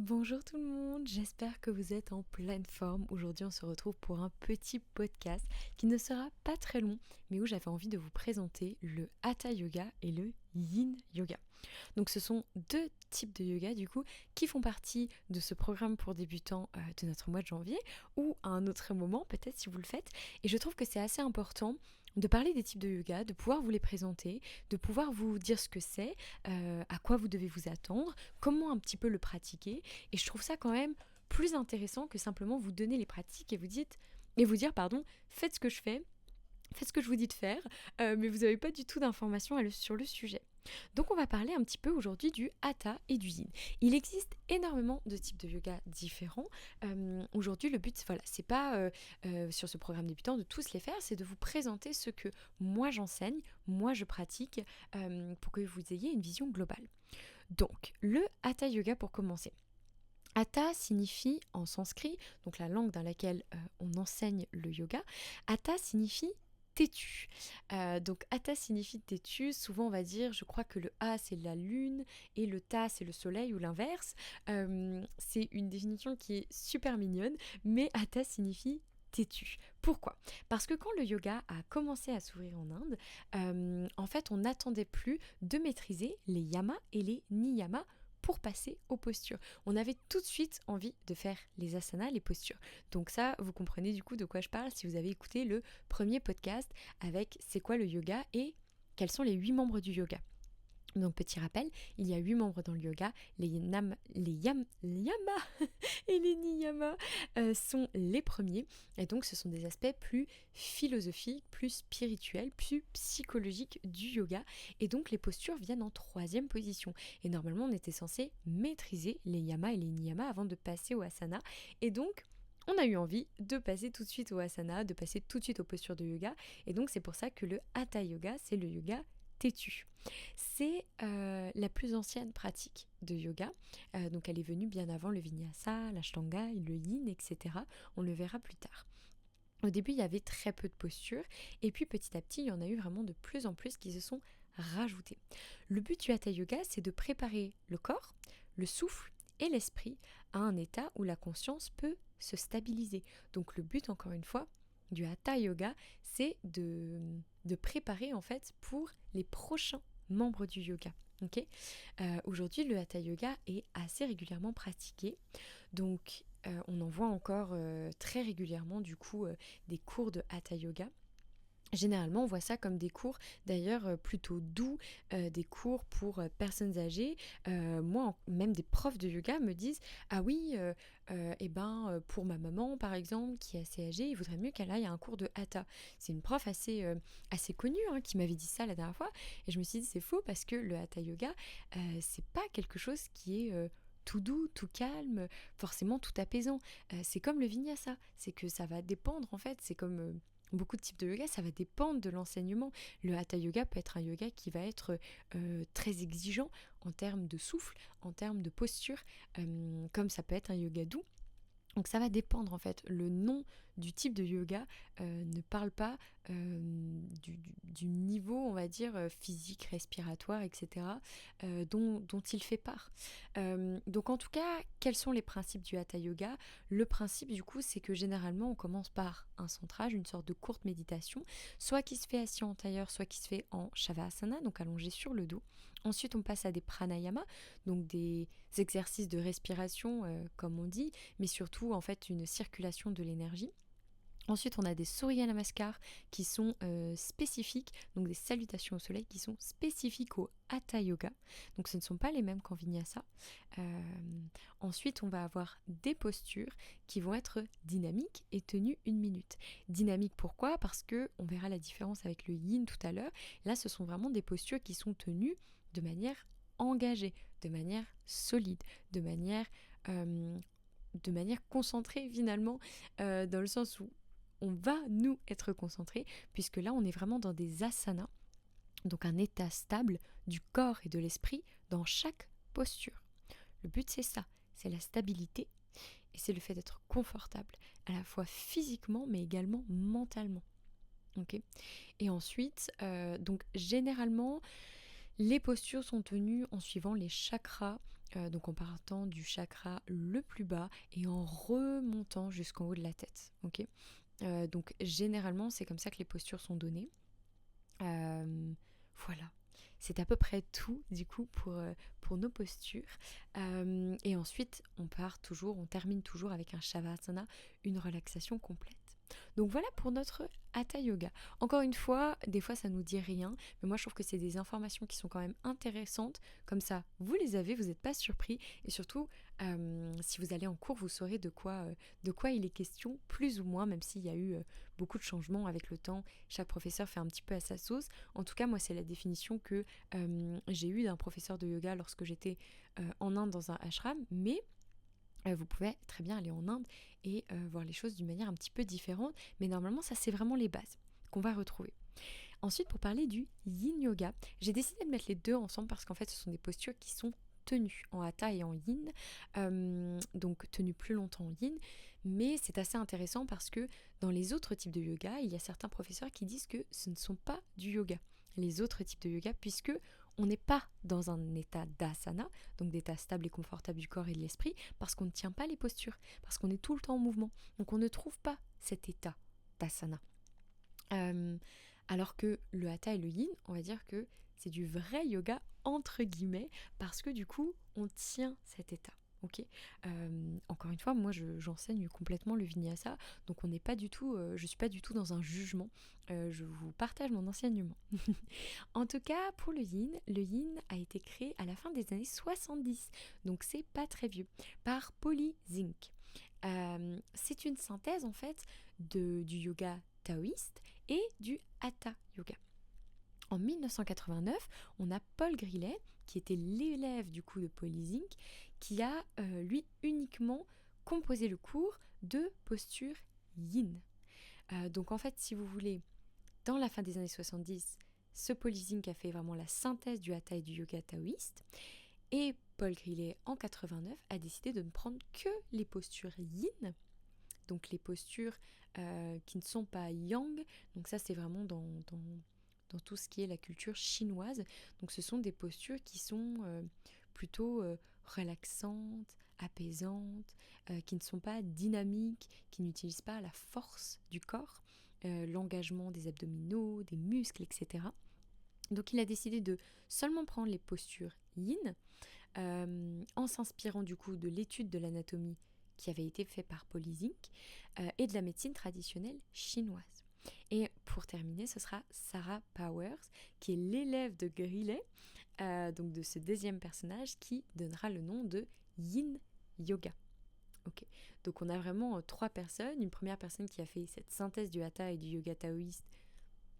Bonjour tout le monde, j'espère que vous êtes en pleine forme. Aujourd'hui on se retrouve pour un petit podcast qui ne sera pas très long, mais où j'avais envie de vous présenter le Hatha Yoga et le Yin Yoga. Donc ce sont deux types de yoga du coup qui font partie de ce programme pour débutants de notre mois de janvier ou à un autre moment peut-être si vous le faites. Et je trouve que c'est assez important de parler des types de yoga, de pouvoir vous les présenter, de pouvoir vous dire ce que c'est, à quoi vous devez vous attendre, comment un petit peu le pratiquer. Et je trouve ça quand même plus intéressant que simplement vous donner les pratiques et vous dire pardon, faites ce que je fais, faites ce que je vous dis de faire, mais vous n'avez pas du tout d'informations sur le sujet. Donc on va parler un petit peu aujourd'hui du Hatha et du Yin. Il existe énormément de types de yoga différents. Aujourd'hui le but, voilà, c'est pas sur ce programme débutant de tous les faire, c'est de vous présenter ce que moi j'enseigne, moi je pratique, pour que vous ayez une vision globale. Donc le Hatha Yoga pour commencer. Hatha signifie en sanskrit, donc la langue dans laquelle on enseigne le yoga, Hatha signifie têtu. Donc Hatha signifie têtu, souvent on va dire, je crois que le A c'est la lune et le Ta c'est le soleil ou l'inverse. C'est une définition qui est super mignonne, mais Hatha signifie têtu. Pourquoi ? Parce que quand le yoga a commencé à s'ouvrir en Inde, en fait on n'attendait plus de maîtriser les yamas et les niyamas pour passer aux postures. On avait tout de suite envie de faire les asanas, les postures. Donc ça, vous comprenez du coup de quoi je parle si vous avez écouté le premier podcast avec c'est quoi le yoga et quels sont les 8 membres du yoga. Donc petit rappel, il y a 8 membres dans le yoga, les yamas et les niyamas sont les premiers, et donc ce sont des aspects plus philosophiques, plus spirituels, plus psychologiques du yoga, et donc les postures viennent en troisième position. Et normalement on était censé maîtriser les yamas et les niyamas avant de passer au asana, et donc on a eu envie de passer tout de suite au asana, de passer tout de suite aux postures de yoga, et donc c'est pour ça que le Hatha Yoga, c'est le yoga têtu. C'est la plus ancienne pratique de yoga, donc elle est venue bien avant le vinyasa, l'ashtanga, le yin, etc. On le verra plus tard. Au début, il y avait très peu de postures, et puis petit à petit, il y en a eu vraiment de plus en plus qui se sont rajoutées. Le but du Hatha Yoga, c'est de préparer le corps, le souffle et l'esprit à un état où la conscience peut se stabiliser. Donc le but, encore une fois, du Hatha Yoga, c'est de préparer en fait pour les prochains membres du yoga. Okay. Aujourd'hui, le Hatha Yoga est assez régulièrement pratiqué. Donc, on en voit encore très régulièrement du coup des cours de Hatha Yoga. Généralement, on voit ça comme des cours, d'ailleurs, plutôt doux, des cours pour personnes âgées. Même des profs de yoga me disent ah oui, pour ma maman, par exemple, qui est assez âgée, il vaudrait mieux qu'elle aille à un cours de hatha. C'est une prof assez connue hein, qui m'avait dit ça la dernière fois. Et je me suis dit c'est faux parce que le hatha yoga, c'est pas quelque chose qui est tout doux, tout calme, forcément tout apaisant. C'est comme le vinyasa, c'est que ça va dépendre en fait, c'est comme beaucoup de types de yoga, ça va dépendre de l'enseignement. Le hatha yoga peut être un yoga qui va être très exigeant en termes de souffle, en termes de posture, comme ça peut être un yoga doux. Donc ça va dépendre en fait. Le nom du type de yoga ne parle pas du niveau, on va dire, physique, respiratoire, etc., dont il fait part. Donc en tout cas, quels sont les principes du Hatha Yoga ? Le principe du coup, c'est que généralement, on commence par un centrage, une sorte de courte méditation, soit qui se fait assis en tailleur, soit qui se fait en Shavasana, donc allongé sur le dos. Ensuite, on passe à des pranayamas, donc des exercices de respiration, comme on dit, mais surtout en fait une circulation de l'énergie. Ensuite, on a des Surya Namaskar qui sont spécifiques, donc des salutations au soleil qui sont spécifiques au Hatha Yoga. Donc ce ne sont pas les mêmes qu'en Vinyasa. Ensuite, on va avoir des postures qui vont être dynamiques et tenues 1 minute. Dynamique pourquoi ? Parce que on verra la différence avec le Yin tout à l'heure. Là, ce sont vraiment des postures qui sont tenues de manière engagée, de manière solide, de manière concentrée finalement, dans le sens où on va nous être concentrés, puisque là on est vraiment dans des asanas, donc un état stable du corps et de l'esprit dans chaque posture. Le but c'est ça, c'est la stabilité et c'est le fait d'être confortable, à la fois physiquement mais également mentalement. Okay. Et ensuite, donc généralement, les postures sont tenues en suivant les chakras donc en partant du chakra le plus bas et en remontant jusqu'en haut de la tête. Ok. Donc généralement, c'est comme ça que les postures sont données. Voilà. C'est à peu près tout du coup pour nos postures. Et ensuite, on termine toujours avec un Shavasana, une relaxation complète. Donc voilà pour notre Hatha Yoga. Encore une fois, des fois ça nous dit rien, mais moi je trouve que c'est des informations qui sont quand même intéressantes. Comme ça, vous les avez, vous n'êtes pas surpris. Et surtout, si vous allez en cours, vous saurez de quoi il est question, plus ou moins, même s'il y a eu beaucoup de changements avec le temps. Chaque professeur fait un petit peu à sa sauce. En tout cas, moi c'est la définition que j'ai eue d'un professeur de yoga lorsque j'étais en Inde dans un ashram, mais vous pouvez très bien aller en Inde et voir les choses d'une manière un petit peu différente, mais normalement ça c'est vraiment les bases qu'on va retrouver. Ensuite, pour parler du yin yoga, j'ai décidé de mettre les deux ensemble parce qu'en fait ce sont des postures qui sont tenues en hatha et en yin, donc tenues plus longtemps en yin, mais c'est assez intéressant parce que dans les autres types de yoga, il y a certains professeurs qui disent que ce ne sont pas du yoga, les autres types de yoga, puisque on n'est pas dans un état d'asana, donc d'état stable et confortable du corps et de l'esprit, parce qu'on ne tient pas les postures, parce qu'on est tout le temps en mouvement. Donc on ne trouve pas cet état d'asana. Alors que le hatha et le yin, on va dire que c'est du vrai yoga entre guillemets, parce que du coup, on tient cet état. Ok. Encore une fois, moi j'enseigne complètement le vinyasa, donc on n'est pas du tout, je suis pas du tout dans un jugement. Je vous partage mon enseignement. En tout cas, pour le yin a été créé à la fin des années 70, donc c'est pas très vieux, par Polly Zink. C'est une synthèse en fait du yoga taoïste et du hatha yoga. En 1989, on a Paul Grillet, qui était l'élève du coup de Polly Zink, qui a lui uniquement composé le cours de posture yin. Donc en fait, si vous voulez, dans la fin des années 70, ce Polly Zink a fait vraiment la synthèse du hatha et du yoga taoïste. Et Paul Grillet, en 89, a décidé de ne prendre que les postures yin, donc les postures qui ne sont pas yang. Donc ça, c'est vraiment dans tout ce qui est la culture chinoise. Donc ce sont des postures qui sont plutôt relaxantes, apaisantes, qui ne sont pas dynamiques, qui n'utilisent pas la force du corps, l'engagement des abdominaux, des muscles, etc. Donc il a décidé de seulement prendre les postures yin, en s'inspirant du coup de l'étude de l'anatomie qui avait été faite par Polly Zink et de la médecine traditionnelle chinoise. Et pour terminer, ce sera Sarah Powers, qui est l'élève de Grillet, donc de ce deuxième personnage, qui donnera le nom de Yin Yoga. Ok. Donc on a vraiment trois personnes. Une première personne qui a fait cette synthèse du hatha et du yoga taoïste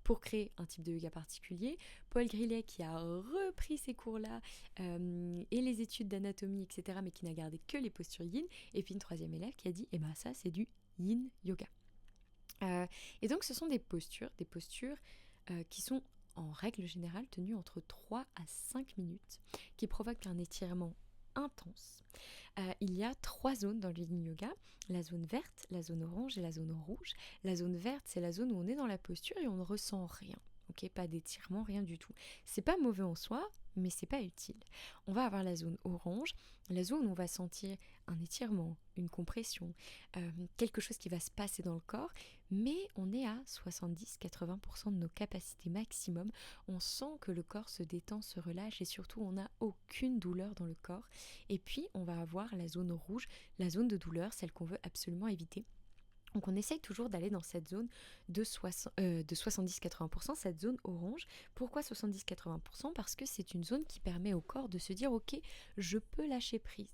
pour créer un type de yoga particulier. Paul Grillet qui a repris ces cours-là et les études d'anatomie, etc., mais qui n'a gardé que les postures yin. Et puis une troisième élève qui a dit, eh ben ça c'est du yin yoga. Et donc ce sont des postures qui sont en règle générale tenues entre 3 à 5 minutes, qui provoquent un étirement intense. Il y a 3 zones dans le yin yoga, la zone verte, la zone orange et la zone rouge. La zone verte, c'est la zone où on est dans la posture et on ne ressent rien. Ok, pas d'étirement, rien du tout. C'est pas mauvais en soi, mais c'est pas utile. On va avoir la zone orange, la zone où on va sentir un étirement, une compression, quelque chose qui va se passer dans le corps, mais on est à 70-80% de nos capacités maximum. On sent que le corps se détend, se relâche et surtout on n'a aucune douleur dans le corps. Et puis on va avoir la zone rouge, la zone de douleur, celle qu'on veut absolument éviter. Donc on essaye toujours d'aller dans cette zone de 70-80%, cette zone orange. Pourquoi 70-80%? Parce que c'est une zone qui permet au corps de se dire ok, je peux lâcher prise,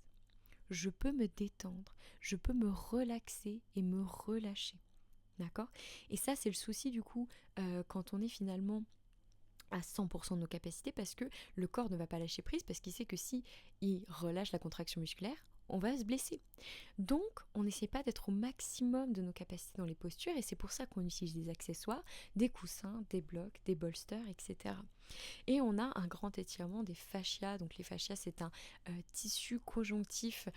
je peux me détendre, je peux me relaxer et me relâcher. D'accord? Et ça c'est le souci du coup quand on est finalement à 100% de nos capacités, parce que le corps ne va pas lâcher prise, parce qu'il sait que si il relâche la contraction musculaire, on va se blesser. Donc, on n'essaie pas d'être au maximum de nos capacités dans les postures, et c'est pour ça qu'on utilise des accessoires, des coussins, des blocs, des bolsters, etc. Et on a un grand étirement des fascias. Donc les fascias, c'est un tissu conjonctif.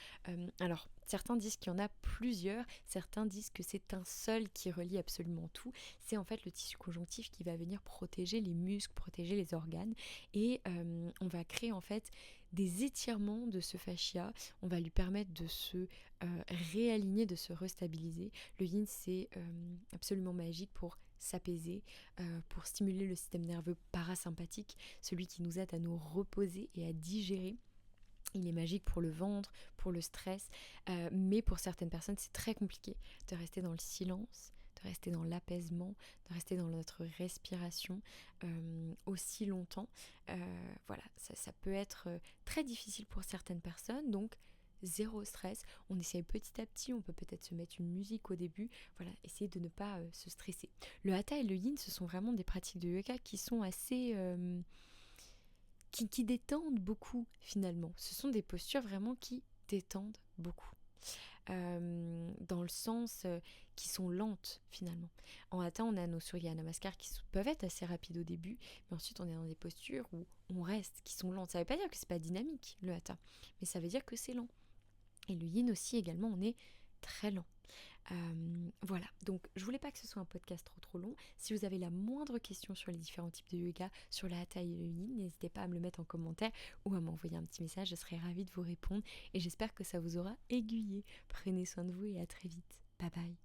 Alors, certains disent qu'il y en a plusieurs, certains disent que c'est un seul qui relie absolument tout. C'est en fait le tissu conjonctif qui va venir protéger les muscles, protéger les organes. Et on va créer en fait des étirements de ce fascia. On va lui permettre de se réaligner, de se restabiliser. Le yin, c'est absolument magique pour s'apaiser, pour stimuler le système nerveux parasympathique, celui qui nous aide à nous reposer et à digérer. Il est magique pour le ventre, pour le stress, mais pour certaines personnes, c'est très compliqué de rester dans le silence, de rester dans l'apaisement, de rester dans notre respiration aussi longtemps. Voilà, ça peut être très difficile pour certaines personnes, donc zéro stress. On essaye petit à petit, on peut peut-être se mettre une musique au début, voilà, essayer de ne pas se stresser. Le hatha et le yin, ce sont vraiment des pratiques de yoga qui sont assez... qui détendent beaucoup finalement. Ce sont des postures vraiment qui détendent beaucoup. Dans le sens qui sont lentes finalement. En hatha, on a nos surya namaskar qui peuvent être assez rapides au début, mais ensuite on est dans des postures où on reste, qui sont lentes. Ça ne veut pas dire que c'est pas dynamique le hatha, mais ça veut dire que c'est lent. Et le yin aussi également, on est très lent. Voilà, donc je voulais pas que ce soit un podcast trop long. Si vous avez la moindre question sur les différents types de yoga, sur la hatha et le yin, n'hésitez pas à me le mettre en commentaire ou à m'envoyer un petit message, je serai ravie de vous répondre et j'espère que ça vous aura aiguillé. Prenez soin de vous et à très vite. Bye bye.